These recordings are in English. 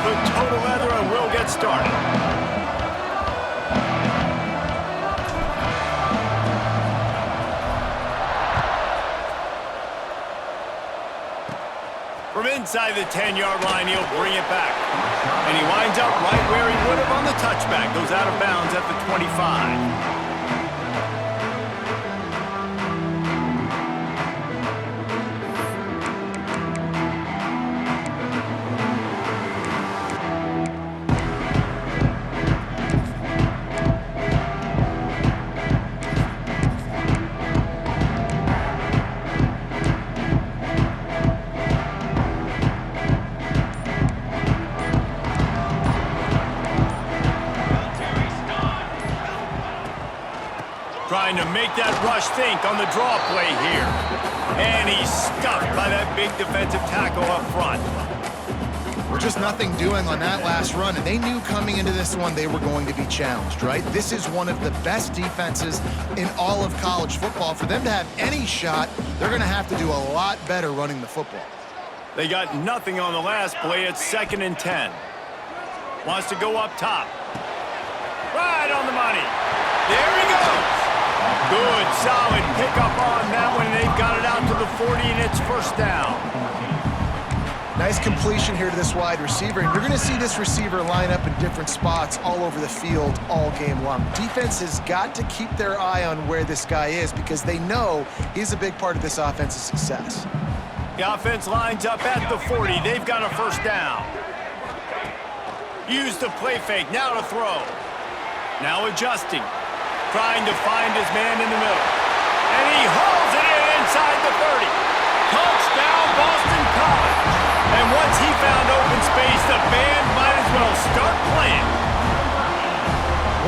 put toe to leather and we'll get started. From inside the 10-yard line, he'll bring it back. And he winds up right where he would have on the touchback. Goes out of bounds at the 25. Trying to make that rush think on the draw play here. And he's stuffed by that big defensive tackle up front. We're just nothing doing on that last run, and they knew coming into this one they were going to be challenged, right? This is one of the best defenses in all of college football. For them to have any shot, they're going to have to do a lot better running the football. They got nothing on the last play. It's 2nd and 10. Wants to go up top. Right on the money. There he goes. Good, solid pickup on that one. They've got it out to the 40, and it's first down. Nice completion here to this wide receiver, and you're going to see this receiver line up in different spots all over the field all game long. Defense has got to keep their eye on where this guy is because they know he's a big part of this offense's success. The offense lines up at the 40. They've got a first down. Use the play fake. Now to throw. Now adjusting. Trying to find his man in the middle. And he hauls it in inside the 30. Touchdown, Boston College. And once he found open space, the band might as well start playing.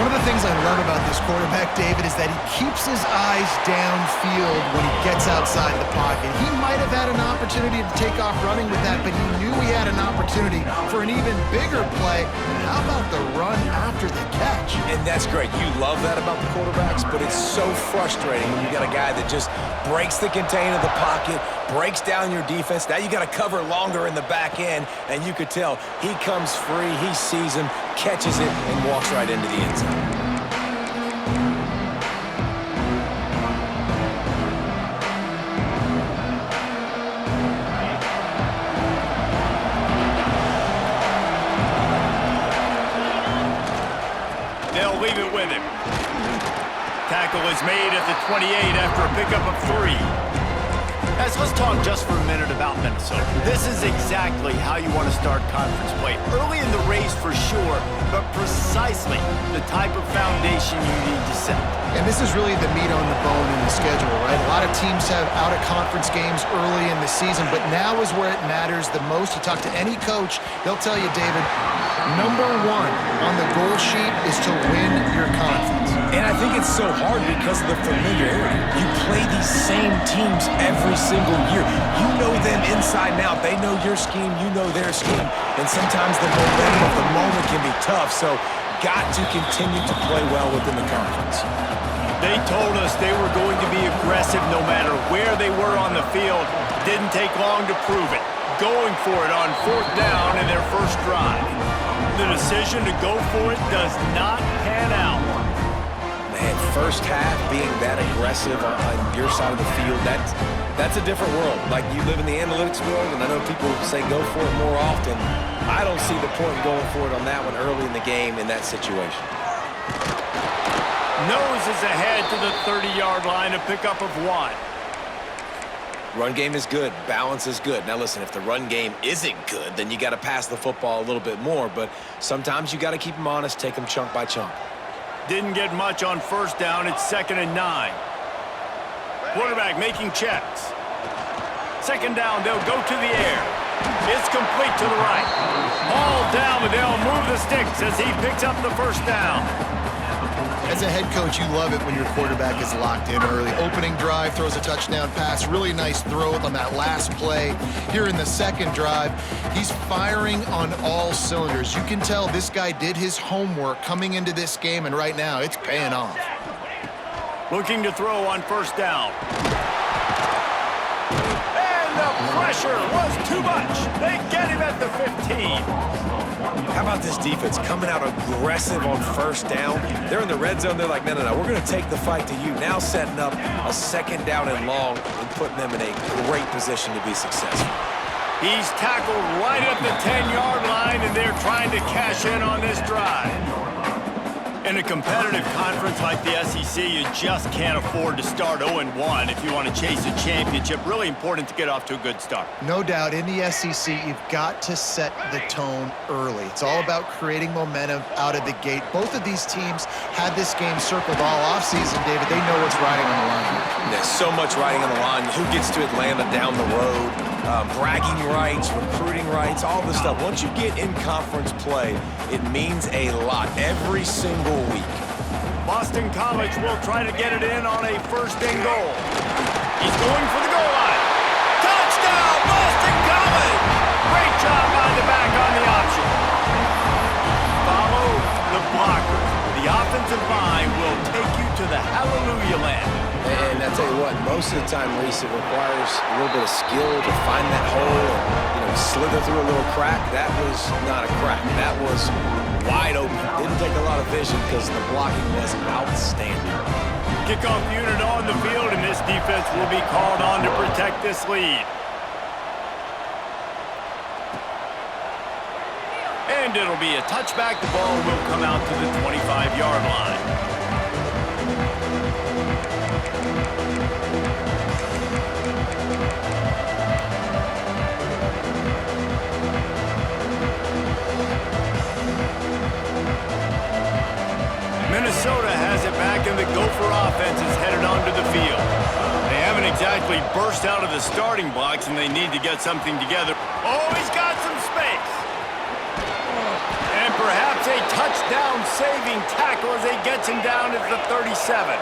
One of the things I love about this quarterback, David, is that he keeps his eyes downfield when he gets outside the pocket. He might have had an opportunity to take off running with that, but he knew he had an opportunity for an even bigger play. And how about the run after the catch? And that's great. You love that about the quarterbacks, but it's so frustrating when you got a guy that just breaks the contain of the pocket, breaks down your defense. Now you got to cover longer in the back end, and you could tell he comes free, he sees him, catches it, and walks right into the end zone. They'll leave it with him. Tackle is made at the 28 after a pickup of 3. Guys, let's talk just for a minute about Minnesota. This is exactly how you want to start conference play. Early in the race for sure, but precisely the type of foundation you need to set. And this is really the meat on the bone in the schedule, right? A lot of teams have out-of-conference games early in the season, but now is where it matters the most. You talk to any coach, they'll tell you, David, number 1 on the goal sheet is to win your conference. And I think it's so hard because of the familiarity. You play these same teams every single year. You know them inside and out. They know your scheme, you know their scheme. And sometimes the momentum of the moment can be tough, so got to continue to play well within the conference. They told us they were going to be aggressive no matter where they were on the field. Didn't take long to prove it. Going for it on 4th down in their first drive. The decision to go for it does not pan out. Man, first half being that aggressive on your side of the field, that's a different world. Like, you live in the analytics world, and I know people say go for it more often. I don't see the point in going for it on that one early in the game in that situation. Noses ahead to the 30-yard line, a pickup of 1. Run game is good. Balance is good. Now, listen, if the run game isn't good, then you got to pass the football a little bit more. But sometimes you got to keep them honest, take them chunk by chunk. Didn't get much on first down. It's 2nd and 9. Quarterback making checks. 2nd down, they'll go to the air. It's complete to the right. Ball down, but they'll move the sticks as he picks up the first down. As a head coach, you love it when your quarterback is locked in early. Opening drive, throws a touchdown pass. Really nice throw on that last play. Here in the second drive, he's firing on all cylinders. You can tell this guy did his homework coming into this game, and right now it's paying off. Looking to throw on first down. And the pressure was too much. They get him at the 15. How about this defense coming out aggressive on first down? They're in the red zone. They're like, no, we're going to take the fight to you. Now setting up a second down and long and putting them in a great position to be successful. He's tackled right at the 10-yard line, and they're trying to cash in on this drive. In a competitive conference like the SEC, you just can't afford to start 0-1 if you want to chase a championship. Really important to get off to a good start. No doubt, in the SEC, you've got to set the tone early. It's all about creating momentum out of the gate. Both of these teams had this game circled all offseason, David. They know what's riding on the line. There's so much riding on the line. Who gets to Atlanta down the road? Bragging rights, recruiting rights, all this stuff. Once you get in conference play, it means a lot every single week. Boston College will try to get it in on a first and goal. He's going for the goal line. Touchdown, Boston College! Great job by the back on the option. Follow the blockers. The offensive line will take you to the hallelujah land. And I tell you what, most of the time, Reese, it requires a little bit of skill to find that hole and, slither through a little crack. That was not a crack. That was wide open. Didn't take a lot of vision because the blocking was outstanding. Kickoff unit on the field, and this defense will be called on to protect this lead. And it'll be a touchback. The ball will come out to the 25-yard line. Minnesota has it back, and the Gopher offense is headed onto the field. They haven't exactly burst out of the starting blocks, and they need to get something together. Oh, he's got some space. And perhaps a touchdown-saving tackle as he gets him down at the 37.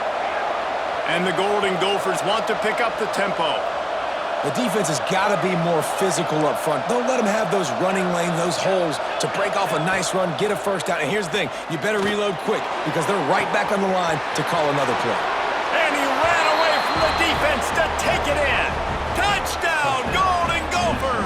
And the Golden Gophers want to pick up the tempo. The defense has got to be more physical up front. Don't let them have those running lanes, those holes to break off a nice run, get a first down. And here's the thing, you better reload quick because they're right back on the line to call another play. And he ran away from the defense to take it in. Touchdown, Golden Gophers!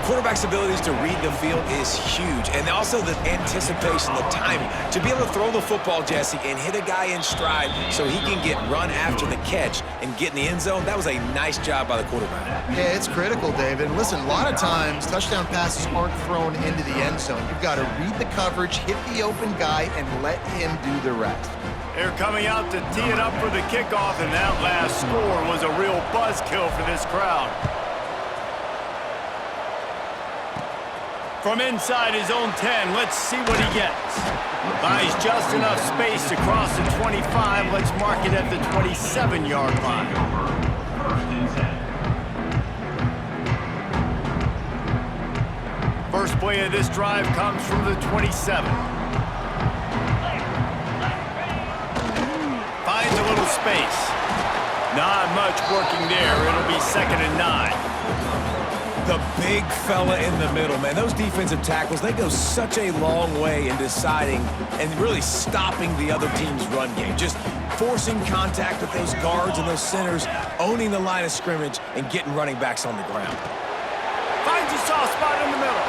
Quarterback's abilities to read the field is huge, and also the anticipation, the timing. To be able to throw the football, Jesse, and hit a guy in stride so he can get run after the catch and get in the end zone, that was a nice job by the quarterback. Yeah, it's critical, David. Listen, a lot of times, touchdown passes aren't thrown into the end zone. You've got to read the coverage, hit the open guy, and let him do the rest. They're coming out to tee it up for the kickoff, and that last score was a real buzzkill for this crowd. From inside his own 10, let's see what he gets. Buys just enough space to cross the 25. Let's mark it at the 27-yard line. First play of this drive comes from the 27. Finds a little space. Not much working there. It'll be 2nd and 9. The big fella in the middle, man. Those defensive tackles, they go such a long way in deciding and really stopping the other team's run game. Just forcing contact with those guards and those centers, owning the line of scrimmage, and getting running backs on the ground. Finds a soft spot in the middle.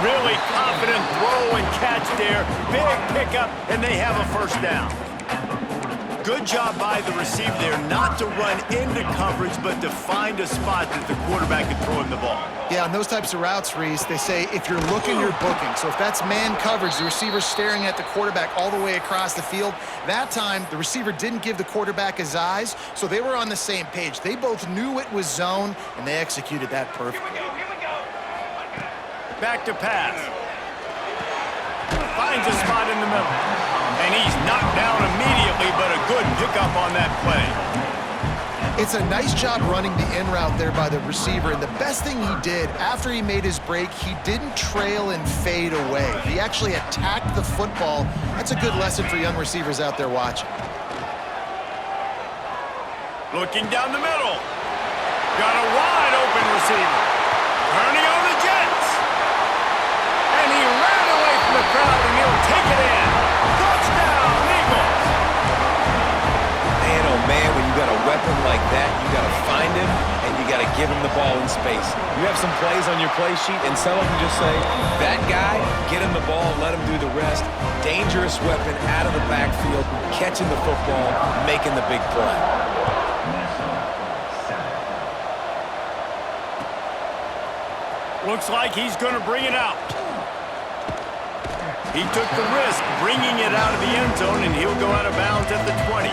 Really confident throw and catch there. Big pickup, and they have a first down. Good job by the receiver there not to run into coverage, but to find a spot that the quarterback can throw him the ball. Yeah, on those types of routes, Reese, they say if you're looking, you're booking. So if that's man coverage, the receiver's staring at the quarterback all the way across the field. That time, the receiver didn't give the quarterback his eyes, so they were on the same page. They both knew it was zone, and they executed that perfectly. Back to pass. Finds a spot in the middle. And he's knocked down immediately, but a good pickup on that play. It's a nice job running the in route there by the receiver, and the best thing he did after he made his break, he didn't trail and fade away. He actually attacked the football. That's a good lesson for young receivers out there watching. Looking down the middle. Got a wide open receiver. Turning on the Jets. And he ran away from the crowd, and he'll take it in. Touchdown, Eagles. Man, oh man, when you got a weapon like that, you got to find him and you got to give him the ball in space. You have some plays on your play sheet, and some of them just say, that guy, get him the ball, let him do the rest. Dangerous weapon out of the backfield, catching the football, making the big play. Looks like he's going to bring it out. He took the risk bringing it out of the end zone, and he'll go out of bounds at the 20.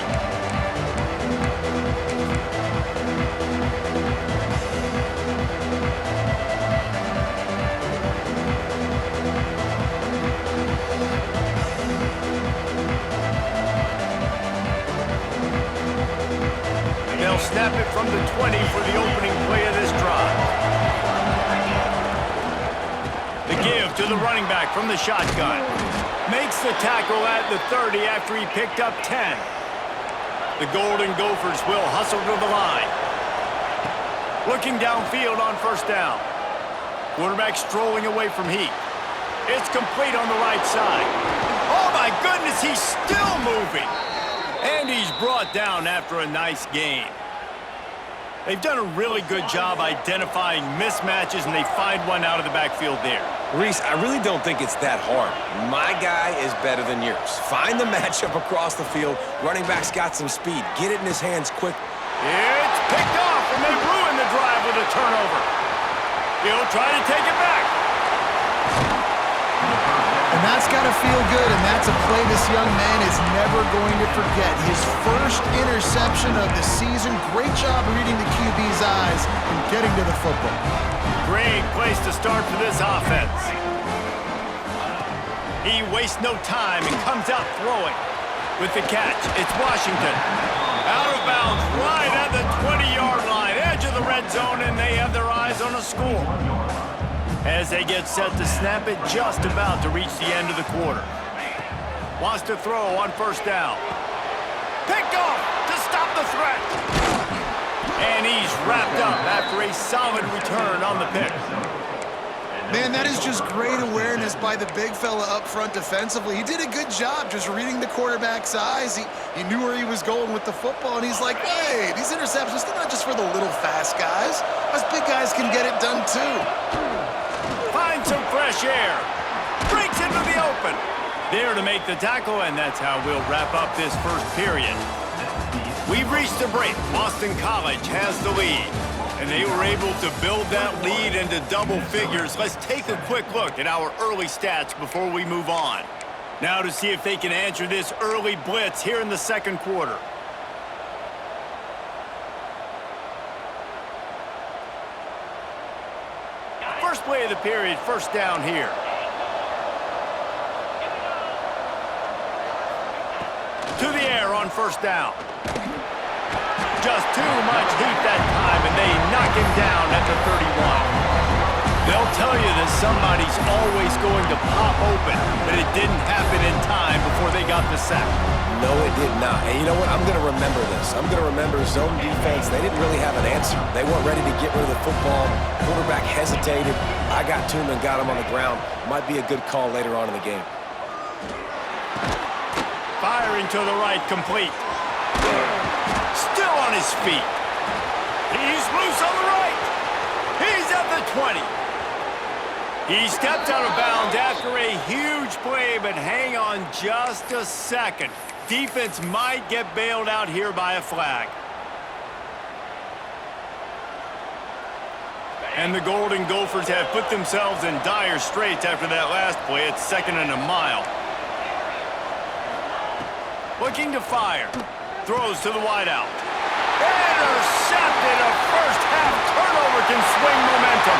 They'll snap it from the 20 for the opening play of this drive. The give to the running back from the shotgun. Makes the tackle at the 30 after he picked up 10. The Golden Gophers will hustle to the line. Looking downfield on first down. Quarterback strolling away from heat. It's complete on the right side. Oh my goodness, he's still moving. And he's brought down after a nice gain. They've done a really good job identifying mismatches, and they find one out of the backfield there. Reese, I really don't think it's that hard. My guy is better than yours. Find the matchup across the field. Running back's got some speed. Get it in his hands quick. It's picked off, and they ruin the drive with a turnover. He'll try to take it back. And that's got to feel good, and that's a play this young man is never going to forget. His first interception of the season. Great job reading the QB's eyes and getting to the football. Great place to start for this offense. He wastes no time and comes out throwing. With the catch, it's Washington. Out of bounds, right at the 20-yard line, edge of the red zone, and they have their eyes on a score. As they get set to snap it, just about to reach the end of the quarter. Wants to throw on first down. Picked off to stop the threat. And he's wrapped up after a solid return on the pick. Man, that is just great awareness by the big fella up front defensively. He did a good job just reading the quarterback's eyes. He knew where he was going with the football, and he's like, hey, these interceptions, they're not just for the little fast guys. Us big guys can get it done too. Finds some fresh air. Breaks into the open. There to make the tackle, and that's how we'll wrap up this first period. We've reached the break. Boston College has the lead, and they were able to build that lead into double figures. Let's take a quick look at our early stats before we move on. Now to see if they can answer this early blitz here in the second quarter. First play of the period, first down here. To the air on first down. Just too much heat that time, and they knock him down at the 31. They'll tell you that somebody's always going to pop open, but it didn't happen in time before they got the sack. No, it did not. And you know what? I'm going to remember this. I'm going to remember zone defense. They didn't really have an answer. They weren't ready to get rid of the football. Quarterback hesitated. I got to him and got him on the ground. Might be a good call later on in the game. Firing to the right, complete. Still on his feet. He's loose on the right. He's at the 20. He stepped out of bounds after a huge play, but hang on just a second. Defense might get bailed out here by a flag. And the Golden Gophers have put themselves in dire straits after that last play. It's second and a mile. Looking to fire. Throws to the wideout. Intercepted. A first-half turnover can swing momentum.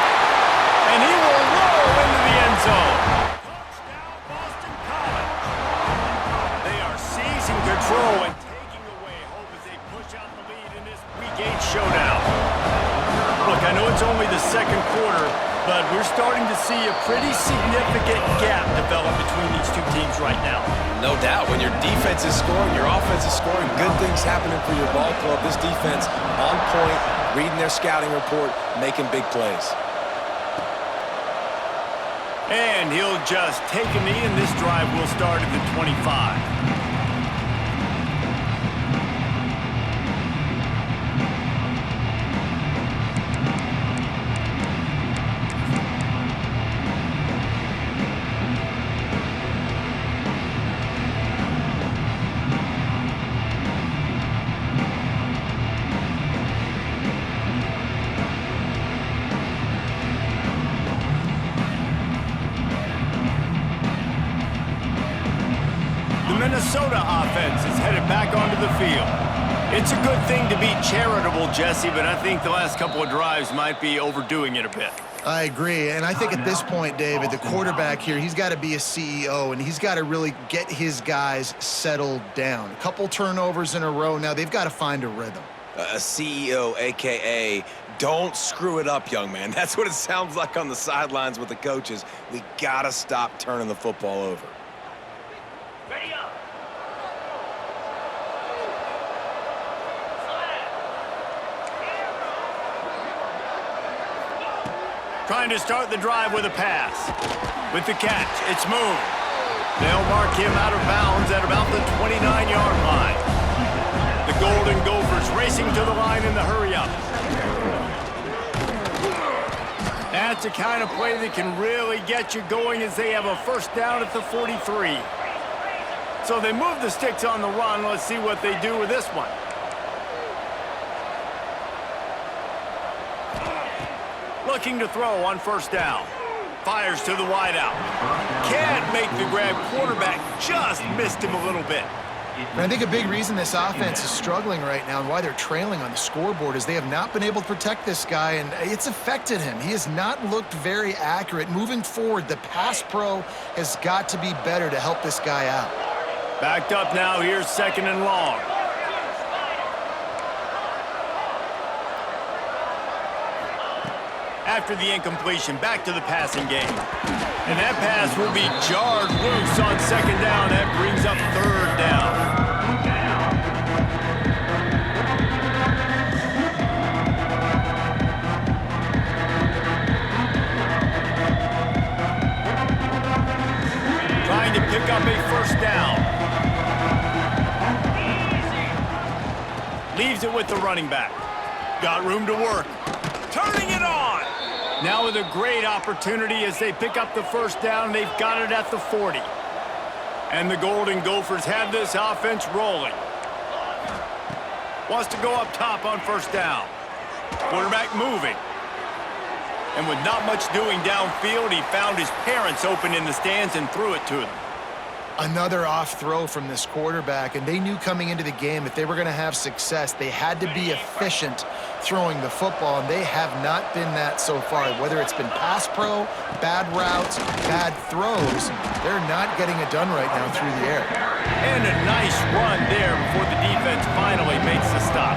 And he will roll into the end zone. Touchdown, Boston College. They are seizing control and taking away hope as they push out the lead in this Week 8 showdown. Look, I know it's only the second quarter, but we're starting to see a pretty significant gap develop between these two teams right now. No doubt. When your defense is scoring, your offense is scoring, good things happening for your ball club. This defense on point, reading their scouting report, making big plays. And he'll just take a knee, and this drive will start at the 25. offense is headed back onto the field. It's a good thing to be charitable, Jesse, but I think the last couple of drives might be overdoing it a bit. I agree, and I think at this point, David, the quarterback here, he's got to be a CEO, and he's got to really get his guys settled down. A couple turnovers in a row. Now they've got to find a rhythm. A CEO, a.k.a. don't screw it up, young man. That's what it sounds like on the sidelines with the coaches. We got to stop turning the football over. Ready up. Trying to start the drive with a pass. With the catch, it's moved. They'll mark him out of bounds at about the 29-yard line. The Golden Gophers racing to the line in the hurry-up. That's the kind of play that can really get you going as they have a first down at the 43. So they move the sticks on the run. Let's see what they do with this one. Looking to throw on first down. Fires to the wideout. Can't make the grab. Quarterback just missed him a little bit. And I think a big reason this offense is struggling right now and why they're trailing on the scoreboard is they have not been able to protect this guy, and it's affected him. He has not looked very accurate. Moving forward, the pass pro has got to be better to help this guy out. Backed up now. Here's second and long. After the incompletion, back to the passing game. And that pass will be jarred loose on second down. That brings up third down. Trying to pick up a first down. Leaves it with the running back. Got room to work. Turning it on. Now with a great opportunity as they pick up the first down. They've got it at the 40. And the Golden Gophers have this offense rolling. Wants to go up top on first down. Quarterback moving. And with not much doing downfield, he found his parents open in the stands and threw it to them. Another off throw from this quarterback, and they knew coming into the game if they were going to have success, they had to be efficient throwing the football, and they have not been that so far. Whether it's been pass pro, bad routes, bad throws, they're not getting it done right now through the air. And a nice run there before the defense finally makes the stop.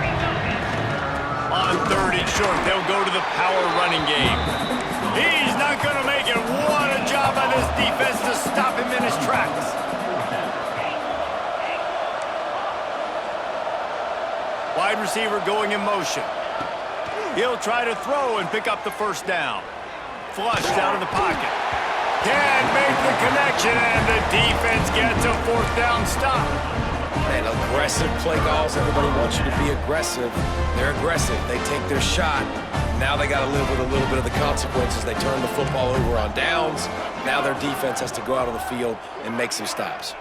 On third and short, they'll go to the power running game. He's not going to make it. What a job by this defense to stop him in his tracks. Wide receiver going in motion. He'll try to throw and pick up the first down. Flushed out of the pocket. Can't make the connection, and the defense gets a fourth down stop. And aggressive play calls. Everybody wants you to be aggressive. They're aggressive. They take their shot. Now they got to live with a little bit of the consequences. They turn the football over on downs. Now their defense has to go out on the field and make some stops.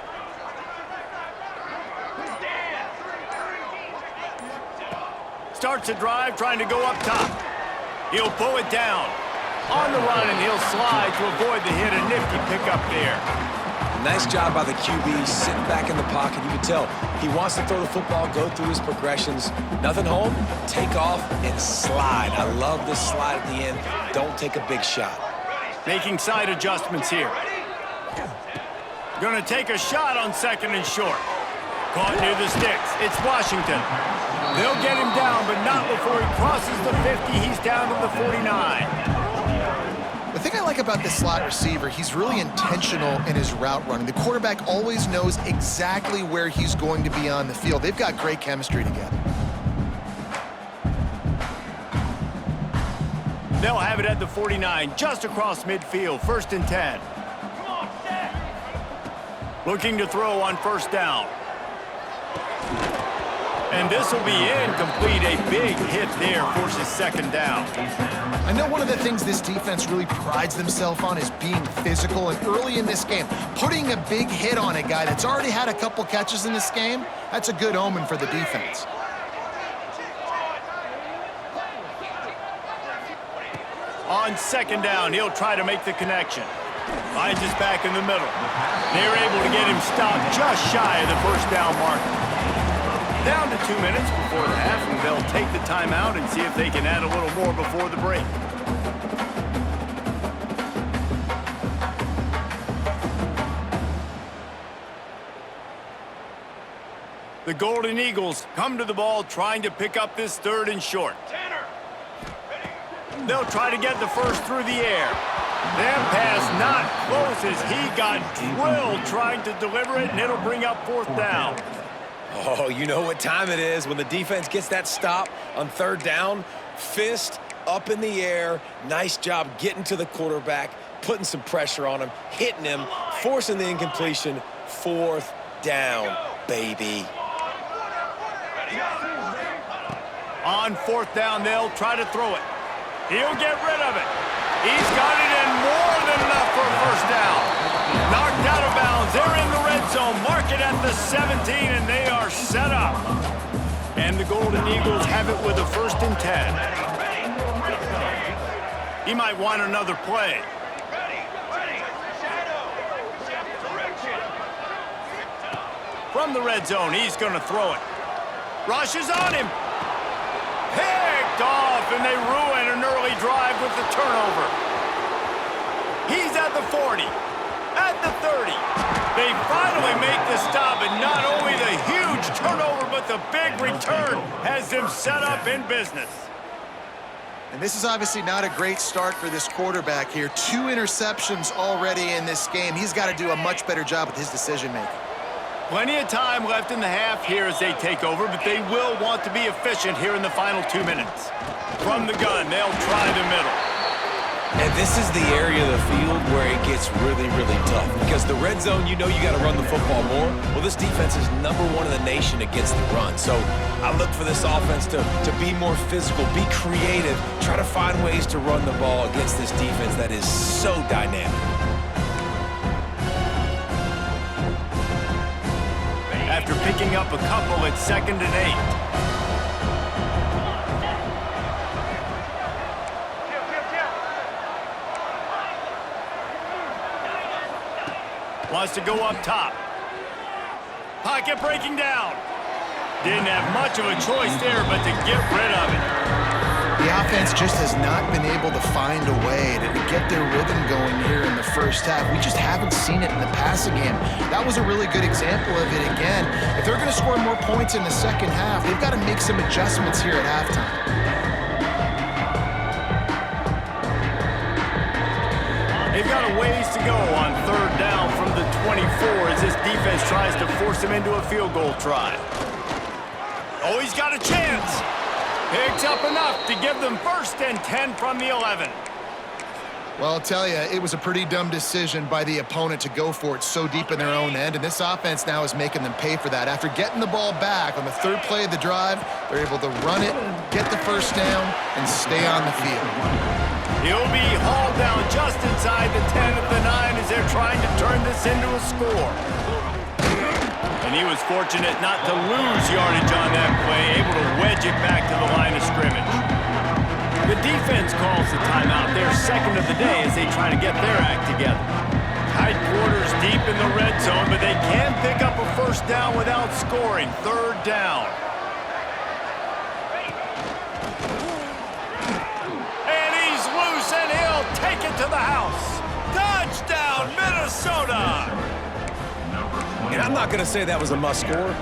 Starts a drive, trying to go up top. He'll pull it down. On the run, and he'll slide to avoid the hit. A nifty pickup there. Nice job by the QB, sitting back in the pocket. You can tell he wants to throw the football, go through his progressions. Nothing home, take off, and slide. I love this slide at the end. Don't take a big shot. Making side adjustments here. Going to take a shot on second and short. Caught near the sticks. It's Washington. They'll get him down, but not before he crosses the 50. He's down to the 49. The thing I like about this slot receiver, he's really intentional in his route running. The quarterback always knows exactly where he's going to be on the field. They've got great chemistry together. They'll have it at the 49, just across midfield, 1st and 10. Looking to throw on first down. And this will be incomplete. A big hit there forces second down. I know one of the things this defense really prides themselves on is being physical, and early in this game, putting a big hit on a guy that's already had a couple catches in this game, that's a good omen for the defense. On second down, he'll try to make the connection. Finds us back in the middle. They're able to get him stopped just shy of the first down marker. Down to 2 minutes before the half, and they'll take the timeout and see if they can add a little more before the break. The Golden Eagles come to the ball trying to pick up this 3rd and short. They'll try to get the first through the air. That pass not close as he got drilled trying to deliver it, and it'll bring up 4th down. Oh, you know what time it is when the defense gets that stop on 3rd down. Fist up in the air. Nice job getting to the quarterback, putting some pressure on him, hitting him, forcing the incompletion. 4th down, baby. On 4th down, they'll try to throw it. He'll get rid of it. He's got it in more than enough for a 1st down. Knocked out of bounds. They're in the red zone. Mark it at the 17, and they are set up. And the Golden Eagles have it with a 1st and 10. He might want another play. From the red zone, he's going to throw it. Rush is on him. Picked off, and they ruin an early drive with the turnover. He's at the 40, at the 30. They finally make the stop, and not only the huge turnover, but the big return has them set up in business. And this is obviously not a great start for this quarterback here. 2 interceptions already in this game. He's got to do a much better job with his decision-making. Plenty of time left in the half here as they take over, but they will want to be efficient here in the final 2 minutes. From the gun, they'll try the middle. And this is the area of the field where it gets really, really tough. Because the red zone, you know you got to run the football more. Well, this defense is #1 in the nation against the run. So I look for this offense to be more physical, be creative, try to find ways to run the ball against this defense that is so dynamic. After picking up a couple, it's 2nd and 8. Wants to go up top. Pocket breaking down. Didn't have much of a choice there, but to get rid of it. The offense just has not been able to find a way to get their rhythm going here in the first half. We just haven't seen it in the passing game. That was a really good example of it again. If they're going to score more points in the second half, they've got to make some adjustments here at halftime. They've got a ways to go on 3rd down from the 24 as this defense tries to force him into a field goal try. Oh, he's got a chance. Picks up enough to give them 1st and 10 from the 11. Well, I'll tell you, it was a pretty dumb decision by the opponent to go for it so deep in their own end, and this offense now is making them pay for that. After getting the ball back on the 3rd play of the drive, they're able to run it, get the 1st down, and stay on the field. He'll be hauled down just inside the 10 at the 9 as they're trying to turn this into a score. And he was fortunate not to lose yardage on that play, able to wedge it back to the line of scrimmage. The defense calls the timeout, their 2nd of the day as they try to get their act together. Tight quarters deep in the red zone, but they can pick up a 1st down without scoring. 3rd down. And he's loose, and he'll take it to the house. Touchdown, Minnesota! And I'm not going to say that was a must-score,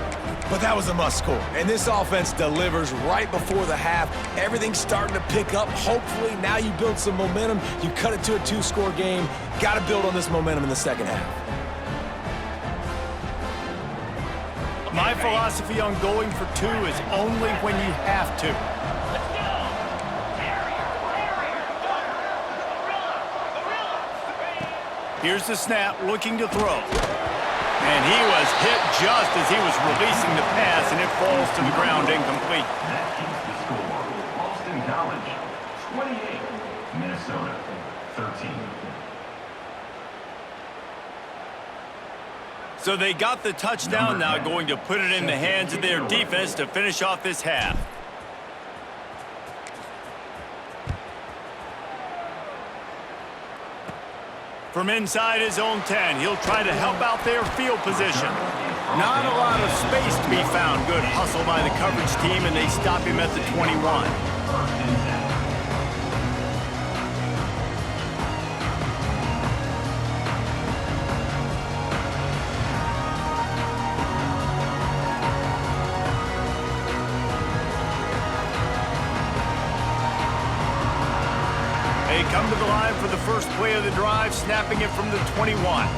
but that was a must-score. And this offense delivers right before the half. Everything's starting to pick up. Hopefully, now you build some momentum. You cut it to a 2-score game. Got to build on this momentum in the second half. My philosophy on going for 2 is only when you have to. Here's the snap, looking to throw. And he was hit just as he was releasing the pass, and it falls to the ground incomplete. That keeps the score. Boston College, 28. Minnesota, 13. So they got the touchdown, now going to put it in the hands of their defense to finish off this half. From inside his own 10, he'll try to help out their field position. Not a lot of space to be found. Good hustle by the coverage team, and they stop him at the 21. They come to the line for the first play of the drive, snapping it from the 21.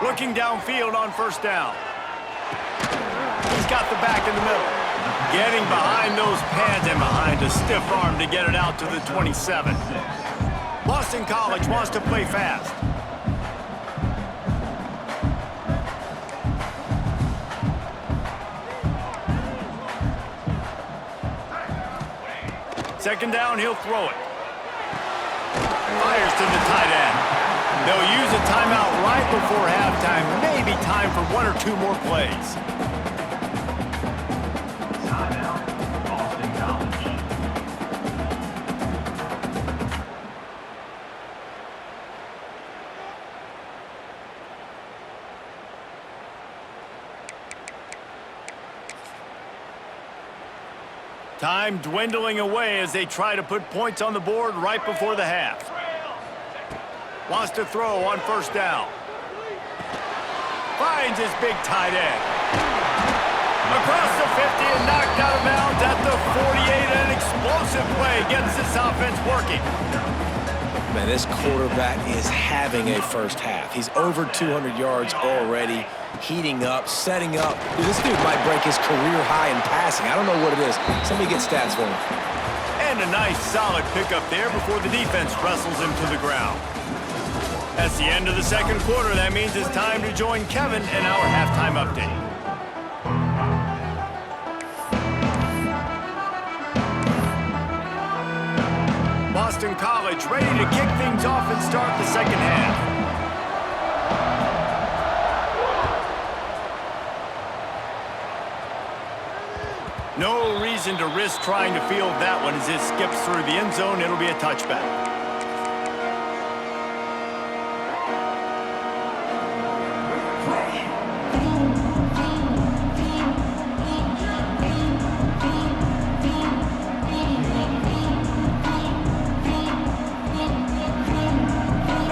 Looking downfield on first down. He's got the back in the middle. Getting behind those pads and behind a stiff arm to get it out to the 27. Boston College wants to play fast. Second down, he'll throw it. Fires to the tight end. They'll use a timeout right before halftime. Maybe time for one or two more plays. Timeout, Boston College. Time dwindling away as they try to put points on the board right before the half. Wants to throw on first down. Finds his big tight end. Across the 50 and knocked out of bounds at the 48. An explosive play gets this offense working. Man, this quarterback is having a first half. He's over 200 yards already, heating up, setting up. Dude, this dude might break his career high in passing. I don't know what it is. Somebody get stats for him. And a nice solid pickup there before the defense wrestles him to the ground. That's the end of the second quarter. That means it's time to join Kevin in our halftime update. Boston College ready to kick things off and start the second half. No reason to risk trying to field that one as it skips through the end zone. It'll be a touchback.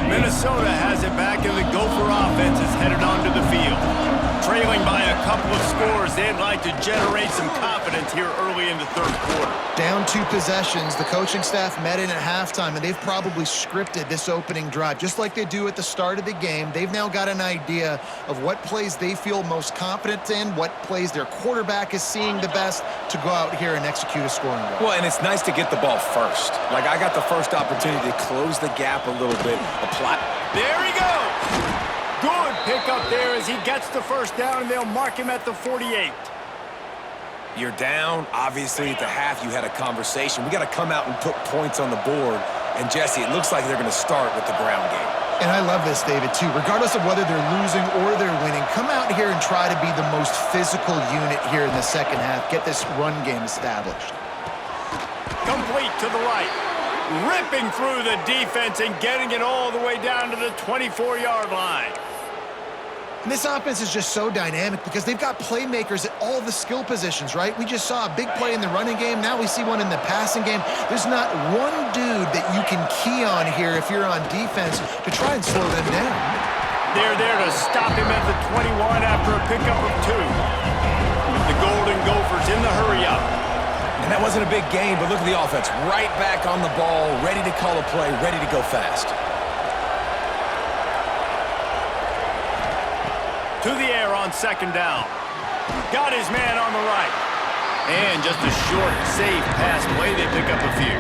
Minnesota has it back, and the Gopher offense is headed onto the field. Trailing by a couple of scores, they'd like to generate some confidence here early in the third quarter. Down 2 possessions, the coaching staff met in at halftime, and they've probably scripted this opening drive. Just like they do at the start of the game, they've now got an idea of what plays they feel most confident in, what plays their quarterback is seeing the best to go out here and execute a scoring drive. Well, and it's nice to get the ball first. Like, I got the first opportunity to close the gap a little bit, apply. There he goes! Good pickup there as he gets the first down, and they'll mark him at the 48. You're down. Obviously, at the half, you had a conversation. We got to come out and put points on the board. And, Jesse, it looks like they're going to start with the ground game. And I love this, David, too. Regardless of whether they're losing or they're winning, come out here and try to be the most physical unit here in the second half. Get this run game established. Complete to the right. Ripping through the defense and getting it all the way down to the 24-yard line. And this offense is just so dynamic because they've got playmakers at all the skill positions, right? We just saw a big play in the running game. Now we see one in the passing game. There's not one dude that you can key on here if you're on defense to try and slow them down. They're there to stop him at the 21 after a pickup of 2. The Golden Gophers in the hurry-up. And that wasn't a big gain, but look at the offense. Right back on the ball, ready to call a play, ready to go fast. To the air on second down. Got his man on the right. And just a short, safe pass play. They pick up a few.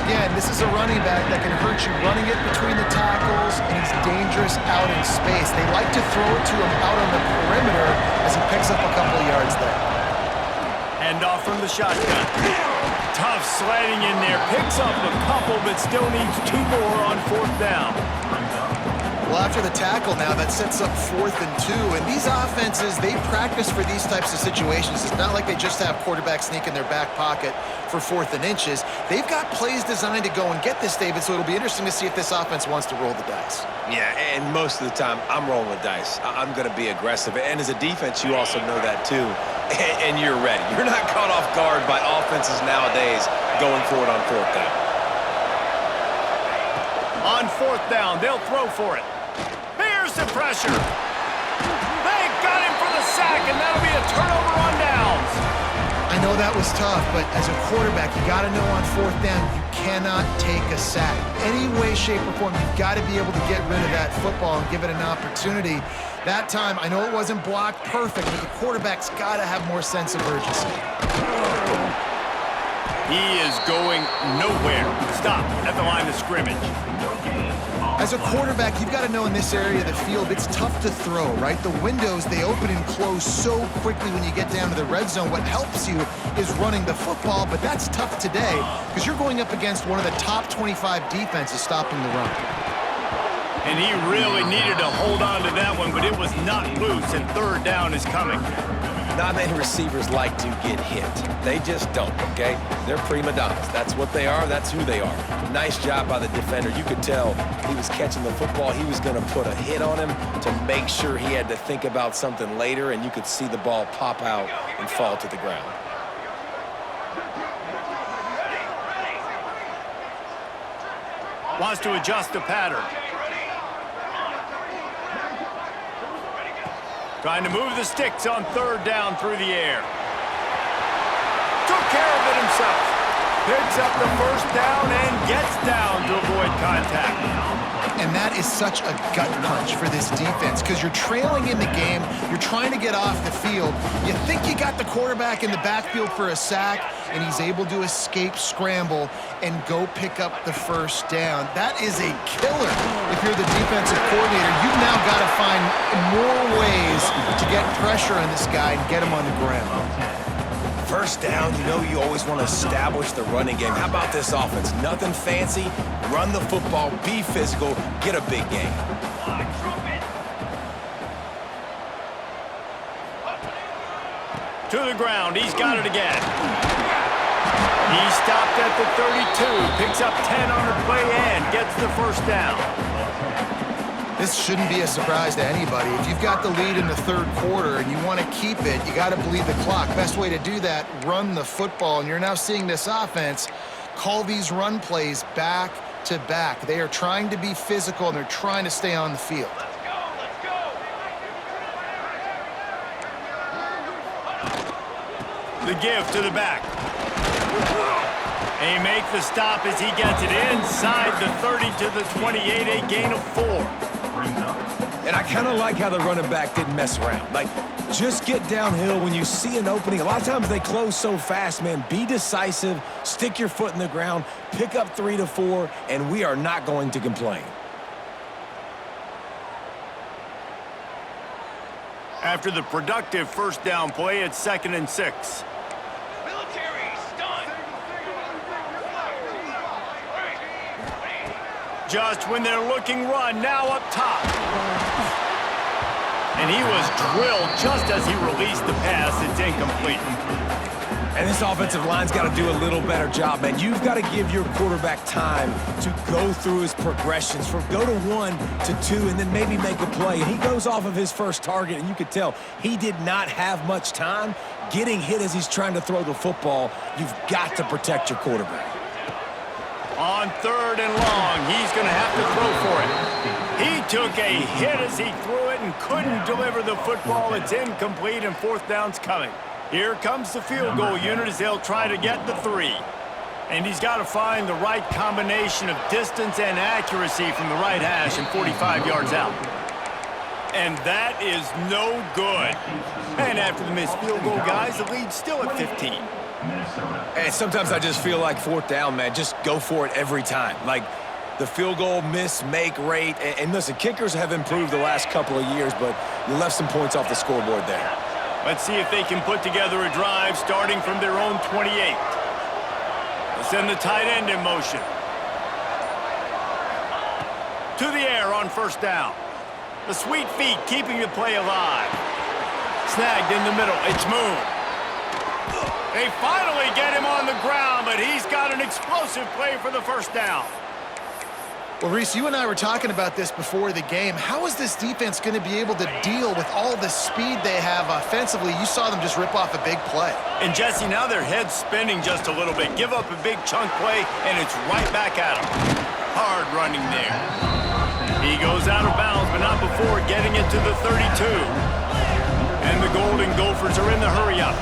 Again, this is a running back that can hurt you running it between the tackles, and he's dangerous out in space. They like to throw it to him out on the perimeter as he picks up a couple of yards there. Hand off from the shotgun. Tough sledding in there. Picks up a couple, but still needs 2 more on fourth down. Well, Well, after the tackle now, that sets up 4th and 2. And these offenses, they practice for these types of situations. It's not like they just have quarterbacks sneak in their back pocket for 4th and inches. They've got plays designed to go and get this, David, so it'll be interesting to see if this offense wants to roll the dice. Yeah, and most of the time, I'm rolling the dice. I'm going to be aggressive. And as a defense, you also know that too. And you're ready. You're not caught off guard by offenses nowadays going for it on 4th down. On 4th down, they'll throw for it. Here's the pressure. They got him for the sack, and that'll be a turnover on downs. I know that was tough, but as a quarterback, you got to know on 4th down, you cannot take a sack. Any way, shape, or form, you've got to be able to get rid of that football and give it an opportunity. That time, I know it wasn't blocked perfect, but the quarterback's got to have more sense of urgency. He is going nowhere. Stop at the line of scrimmage. As a quarterback, you've got to know in this area of the field, it's tough to throw, right? The windows, they open and close so quickly when you get down to the red zone. What helps you is running the football, but that's tough today because you're going up against one of the top 25 defenses stopping the run. And he really needed to hold on to that one, but it was not loose, and 3rd down is coming. Not many receivers like to get hit. They just don't, okay? They're prima donnas. That's what they are. That's who they are. Nice job by the defender. You could tell he was catching the football. He was going to put a hit on him to make sure he had to think about something later, and you could see the ball pop out and fall to the ground. Wants to adjust the pattern. Trying to move the sticks on 3rd down through the air. Took care of it himself. Picks up the 1st down and gets down to avoid contact. And that is such a gut punch for this defense because you're trailing in the game. You're trying to get off the field. You think you got the quarterback in the backfield for a sack, and he's able to escape, scramble, and go pick up the 1st down. That is a killer if you're the defensive coordinator. You've now got to find more ways to get pressure on this guy and get him on the ground. 1st down, you know you always want to establish the running game. How about this offense? Nothing fancy. Run the football, be physical, get a big gain. To the ground, he's got it again. He stopped at the 32, picks up 10 on the play and gets the 1st down. This shouldn't be a surprise to anybody. If you've got the lead in the 3rd quarter and you want to keep it, you got to bleed the clock. Best way to do that, run the football. And you're now seeing this offense call these run plays back to back. They are trying to be physical and they're trying to stay on the field. The give to the back. They make the stop as he gets it inside the 30 to the 28, a gain of 4. And I kind of like how the running back didn't mess around. Like, just get downhill when you see an opening. A lot of times they close so fast, man. Be decisive, stick your foot in the ground, pick up 3 to 4, and we are not going to complain. After the productive 1st down play, it's 2nd and 6. Just when they're looking run, now up top. And he was drilled just as he released the pass. It's incomplete. And this offensive line's got to do a little better job, man. You've got to give your quarterback time to go through his progressions from go to 1 to 2 and then maybe make a play. And he goes off of his first target, and you could tell he did not have much time getting hit as he's trying to throw the football. You've got to protect your quarterback. On 3rd and long, he's going to have to throw for it. He took a hit as he threw it and couldn't deliver the football. It's incomplete, and 4th down's coming. Here comes the field goal unit as they'll try to get the 3. And he's got to find the right combination of distance and accuracy from the right hash and 45 yards out. And that is no good. And after the missed field goal, guys, the lead's still at 15. And sometimes I just feel like 4th down, man, just go for it every time. Like the field goal miss-make rate. And listen, kickers have improved the last couple of years, but you left some points off the scoreboard there. Let's see if they can put together a drive starting from their own 28. They'll send the tight end in motion. To the air on 1st down. The sweet feet keeping the play alive. Snagged in the middle. It's Moon. They finally get him on the ground, but he's got an explosive play for the first down. Well, Reese, you and I were talking about this before the game. How is this defense going to be able to deal with all the speed they have offensively? You saw them just rip off a big play. And Jesse, now their head's spinning just a little bit. Give up a big chunk play, and it's right back at them. Hard running there. He goes out of bounds, but not before getting it to the 32. And the Golden Gophers are in the hurry-up.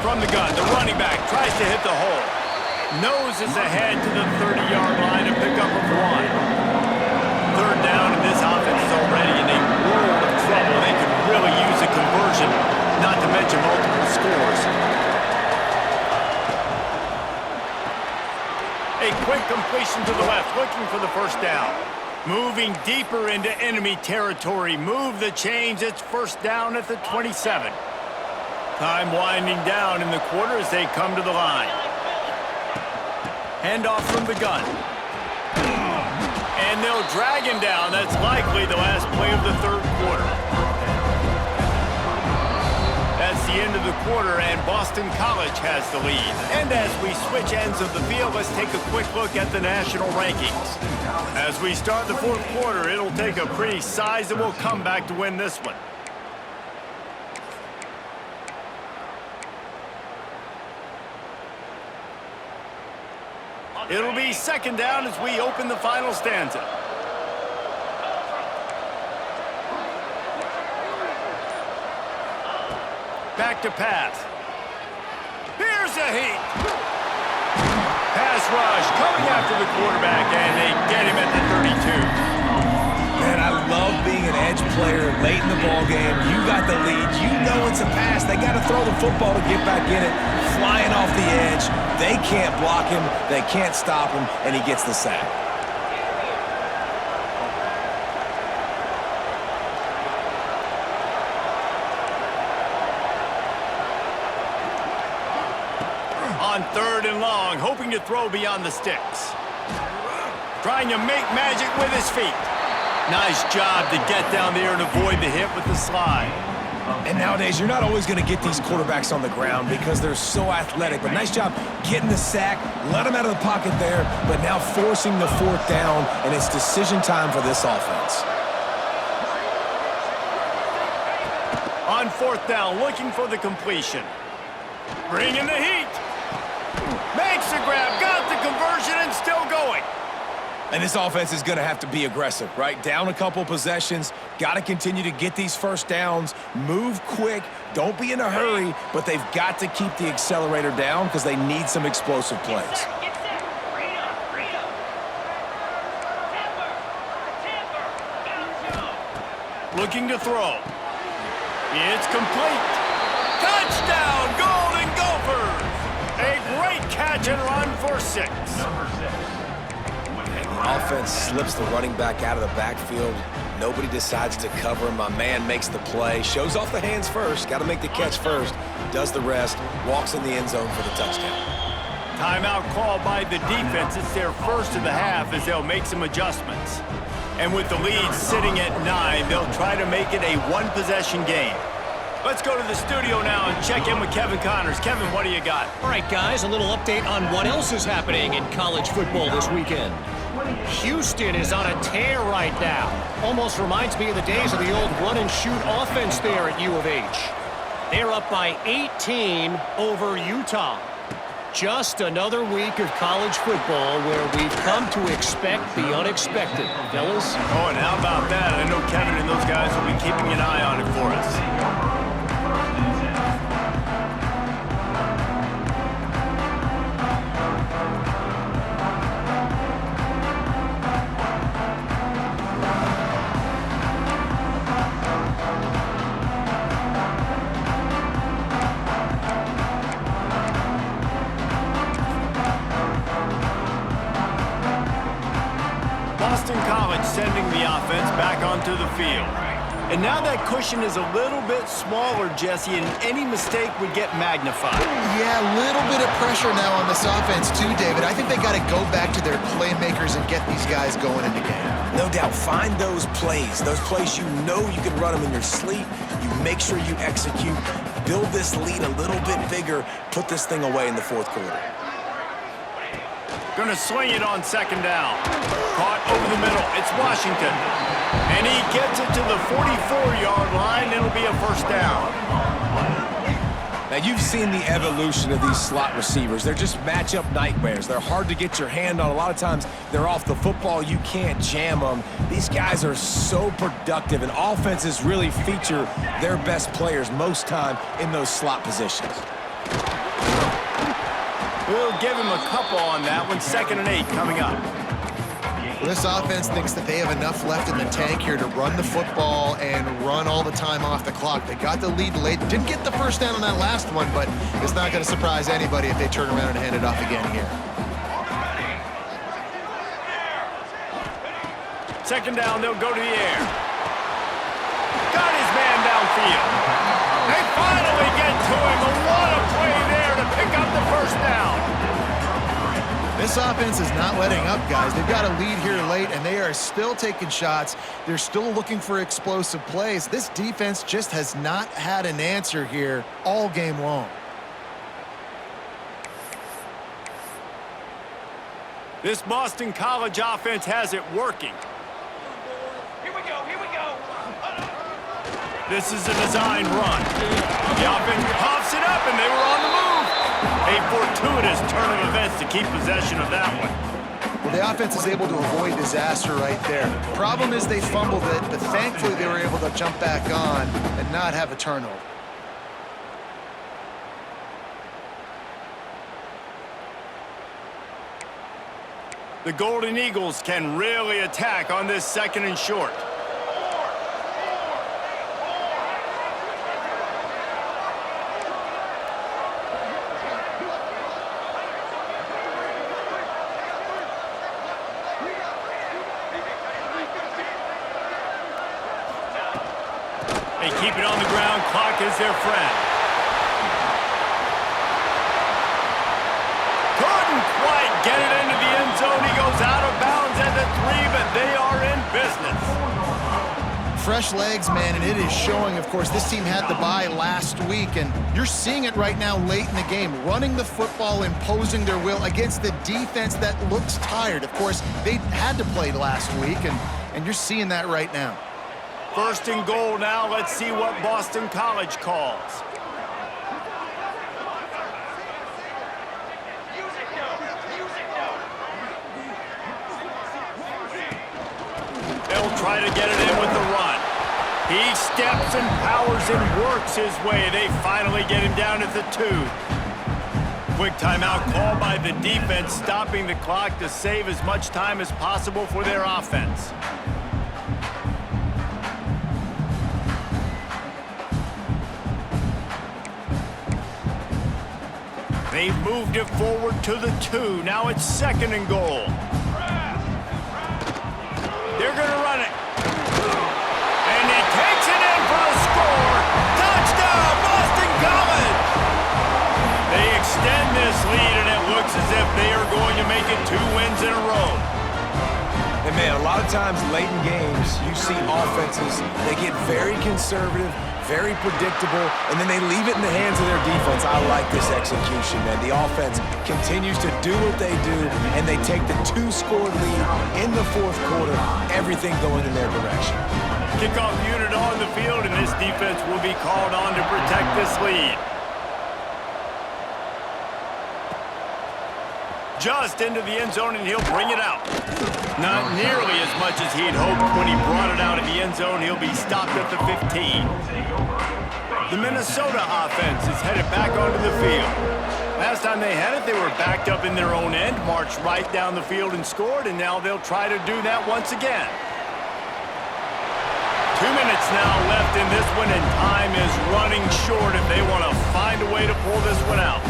From the gun, the running back tries to hit the hole. Noses ahead to the 30-yard line, a pickup of 1. Third down, and this offense is already in a world of trouble. They could really use a conversion, not to mention multiple scores. A quick completion to the left, looking for the first down. Moving deeper into enemy territory. Move the chains. It's first down at the 27. Time winding down in the quarter as they come to the line. Handoff from the gun. And they'll drag him down. That's likely the last play of the third quarter. That's the end of the quarter, and Boston College has the lead. And as we switch ends of the field, let's take a quick look at the national rankings. As we start the fourth quarter, it'll take a pretty sizable comeback to win this one. It'll be second down as we open the final stanza. Back to pass. Here's a heat. Pass rush coming after the quarterback, and they get him at the 32. Man, I love being an edge player late in the ball game. You got the lead. You know it's a pass. They got to throw the football to get back in it. Flying off the edge. They can't block him. They can't stop him, and he gets the sack. On third and long, hoping to throw beyond the sticks. Trying to make magic with his feet. Nice job to get down there and avoid the hit with the slide. And nowadays, you're not always going to get these quarterbacks on the ground because they're so athletic. But nice job getting the sack, let him out of the pocket there, but now forcing the fourth down, and it's decision time for this offense. On fourth down, looking for the completion. Bringing the heat. Makes the grab, got the conversion, and still going. And this offense is going to have to be aggressive, right? Down a couple possessions, got to continue to get these first downs, move quick, don't be in a hurry, but they've got to keep the accelerator down because they need some explosive plays. Looking to throw. It's complete. Touchdown, Golden Gophers! A great catch and run for 6. Offense slips the running back out of the backfield. Nobody decides to cover him. My man makes the play. Shows off the hands first. Got to make the catch first. Does the rest. Walks in the end zone for the touchdown. Timeout called by the defense. It's their first of the half as they'll make some adjustments. And with the lead sitting at 9, they'll try to make it a one-possession game. Let's go to the studio now and check in with Kevin Connors. Kevin, what do you got? All right, guys, a little update on what else is happening in college football this weekend. Houston is on a tear right now. Almost reminds me of the days of the old run-and-shoot offense there at U of H. They're up by 18 over Utah. Just another week of college football where we've come to expect the unexpected, fellas. Oh, and how about that? I know Kevin and those guys will be keeping an eye on it for us. Boston College sending the offense back onto the field. And now that cushion is a little bit smaller, Jesse, and any mistake would get magnified. Yeah, a little bit of pressure now on this offense too, David. I think they got to go back to their playmakers and get these guys going in the game. No doubt, find those plays you know you can run them in your sleep. You make sure you execute, build this lead a little bit bigger, put this thing away in the fourth quarter. Gonna swing it on second down. Caught over the middle. It's Washington. And he gets it to the 44-yard line. It'll be a first down. Now, you've seen the evolution of these slot receivers. They're just matchup nightmares. They're hard to get your hand on. A lot of times, they're off the football. You can't jam them. These guys are so productive, and offenses really feature their best players most time in those slot positions. We'll give him a couple on that one. 2nd and 8 coming up. Well, this offense thinks that they have enough left in the tank here to run the football and run all the time off the clock. They got the lead late. Didn't get the first down on that last one, but it's not going to surprise anybody if they turn around and hand it off again here. 2nd down, they'll go to the air. Got his man downfield. They finally get to him. What a play there to pick up the first down. This offense is not letting up, guys. They've got a lead here late, and they are still taking shots. They're still looking for explosive plays. This defense just has not had an answer here all game long. This Boston College offense has it working. Here we go, here we go. This is a design run. The offense pops it up, and they were on the move. A fortuitous turn of events to keep possession of that one. Well, the offense is able to avoid disaster right there. Problem is they fumbled it, but thankfully they were able to jump back on and not have a turnover. The Golden Eagles can really attack on this 2nd and short. They keep it on the ground. Clock is their friend. Couldn't quite get it into the end zone. He goes out of bounds at the 3, but they are in business. Fresh legs, man, and it is showing. Of course, this team had the bye last week, and you're seeing it right now late in the game. Running the football, imposing their will against the defense that looks tired. Of course, they had to play last week, and you're seeing that right now. 1st and goal now. Let's see what Boston College calls. They'll try to get it in with the run. He steps and powers and works his way. They finally get him down at the 2. Quick timeout called by the defense, stopping the clock to save as much time as possible for their offense. They've moved it forward to the 2. Now it's 2nd and goal. They're going to run it. And he takes it in for a score. Touchdown, Boston College! They extend this lead, and it looks as if they are going to make it 2 wins in a row. And man, a lot of times late in games, you see offenses, they get very conservative, very predictable, and then they leave it in the hands of their defense. I like this execution, man. The offense continues to do what they do, and they take the 2-score lead in the fourth quarter, everything going in their direction. Kickoff unit on the field, and this defense will be called on to protect this lead. Just into the end zone, and he'll bring it out. Not nearly as much as he'd hoped when he brought it out in the end zone. He'll be stopped at the 15. The Minnesota offense is headed back onto the field. Last time they had it, they were backed up in their own end, marched right down the field and scored, and now they'll try to do that once again. 2 minutes now left in this one, and time is running short if they want to find a way to pull this one out.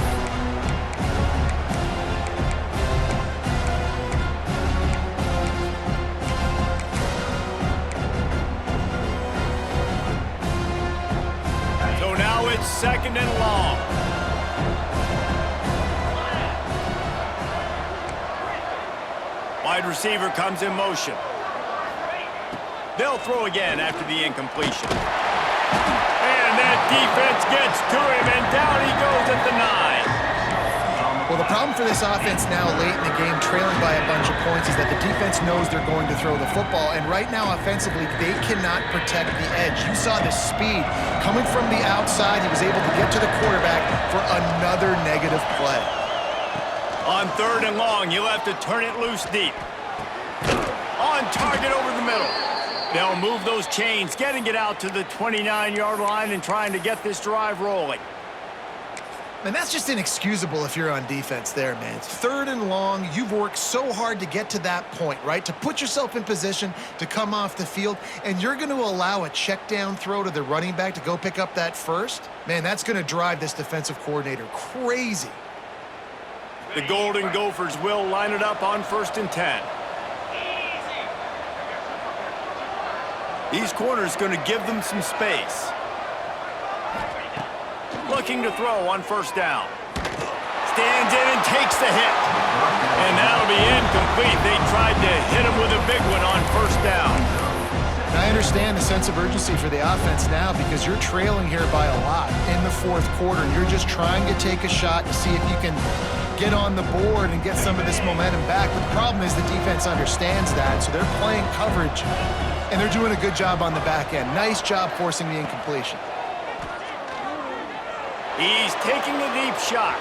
it's 2nd and long. Wide receiver comes in motion. They'll throw again after the incompletion. And that defense gets to him, and down he goes at the 9. Well, the problem for this offense now late in the game, trailing by a bunch of points, is that the defense knows they're going to throw the football. And right now, offensively, they cannot protect the edge. You saw the speed. Coming from the outside, he was able to get to the quarterback for another negative play. On 3rd and long, you'll have to turn it loose deep. On target over the middle. They'll move those chains, getting it out to the 29-yard line and trying to get this drive rolling. And that's just inexcusable if you're on defense there, man. It's 3rd and long. You've worked so hard to get to that point, right? To put yourself in position to come off the field, and you're going to allow a check down throw to the running back to go pick up that first? Man, that's going to drive this defensive coordinator crazy. The Golden Gophers will line it up on 1st and 10. These corners going to give them some space. Looking to throw on 1st down. Stands in and takes the hit. And that'll be incomplete. They tried to hit him with a big one on 1st down. I understand the sense of urgency for the offense now because you're trailing here by a lot in the 4th quarter. You're just trying to take a shot to see if you can get on the board and get some of this momentum back. But the problem is the defense understands that, so they're playing coverage, and they're doing a good job on the back end. Nice job forcing the incompletion. He's taking a deep shot.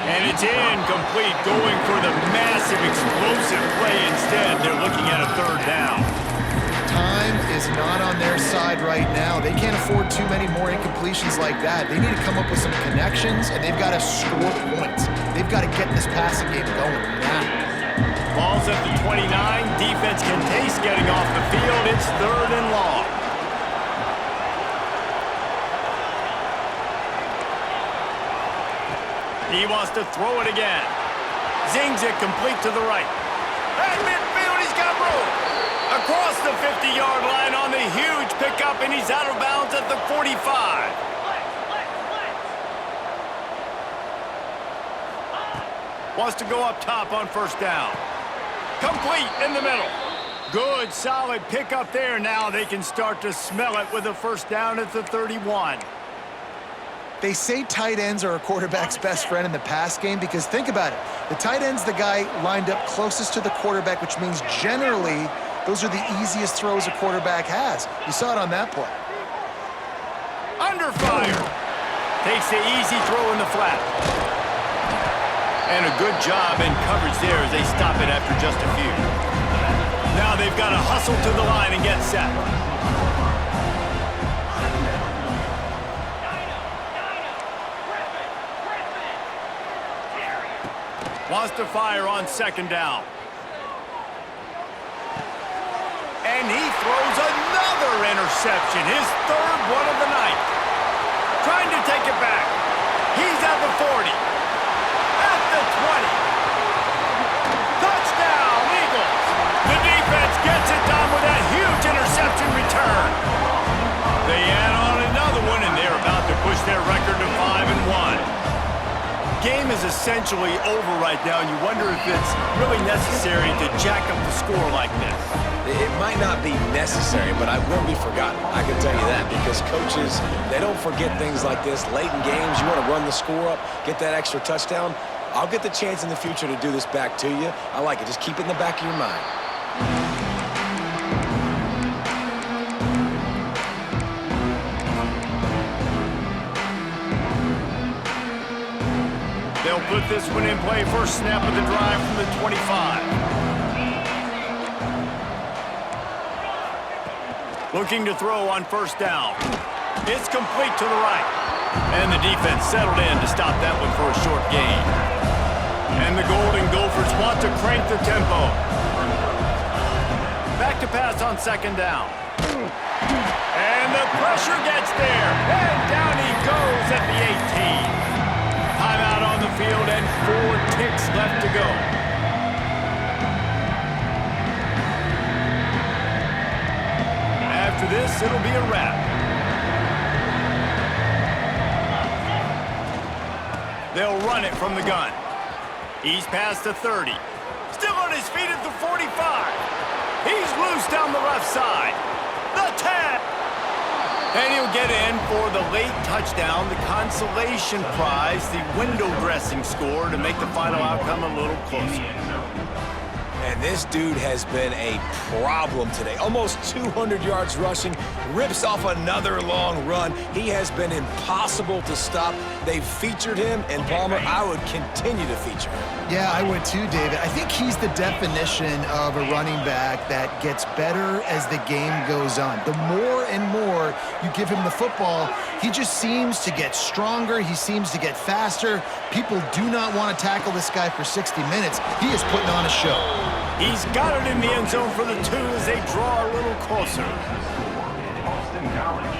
And it's incomplete, going for the massive, explosive play instead. They're looking at a 3rd down. Time is not on their side right now. They can't afford too many more incompletions like that. They need to come up with some connections, and they've got to score points. They've got to get this passing game going now. Ball's at the 29. Defense can taste getting off the field. It's 3rd and long. He wants to throw it again. Zings it complete to the right. At midfield, he's got room. Across the 50-yard line on the huge pickup, and he's out of bounds at the 45. Wants to go up top on 1st down. Complete in the middle. Good, solid pickup there. Now they can start to smell it with a 1st down at the 31. They say tight ends are a quarterback's best friend in the pass game because think about it. The tight end's the guy lined up closest to the quarterback, which means generally those are the easiest throws a quarterback has. You saw it on that play. Under fire. Takes the easy throw in the flat. And a good job in coverage there as they stop it after just a few. Now they've got to hustle to the line and get set. Wants to fire on 2nd down. And he throws another interception, his 3rd one of the night. Trying to take it back. He's at the 40. At the 20. Touchdown, Eagles. The defense gets it done with that huge interception return. They add on another one, and they're about to push their record to 5-1. Game is essentially over right now, and you wonder if it's really necessary to jack up the score like this. It might not be necessary, but I won't be forgotten. I can tell you that because coaches, they don't forget things like this. Late in games, you want to run the score up, get that extra touchdown. I'll get the chance in the future to do this back to you. I like it. Just keep it in the back of your mind. They'll put this one in play. First snap of the drive from the 25. Looking to throw on 1st down. It's complete to the right. And the defense settled in to stop that one for a short gain. And the Golden Gophers want to crank the tempo. Back to pass on 2nd down. And the pressure gets there. And down he goes at the 18. Timeout on the field and 4 ticks left to go. After this, it'll be a wrap. They'll run it from the gun. He's past the 30. Still on his feet at the 45. He's loose down the left side. The 10. And he'll get in for the late touchdown, the consolation prize, the window dressing score to make the final outcome a little closer. And this dude has been a problem today. Almost 200 yards rushing, rips off another long run. He has been impossible to stop. They've featured him, and Palmer, I would continue to feature him. Yeah, I would too, David. I think he's the definition of a running back that gets better as the game goes on. The more and more you give him the football, he just seems to get stronger. He seems to get faster. People do not want to tackle this guy for 60 minutes. He is putting on a show. He's got it in the end zone for the 2 as they draw a little closer. Boston College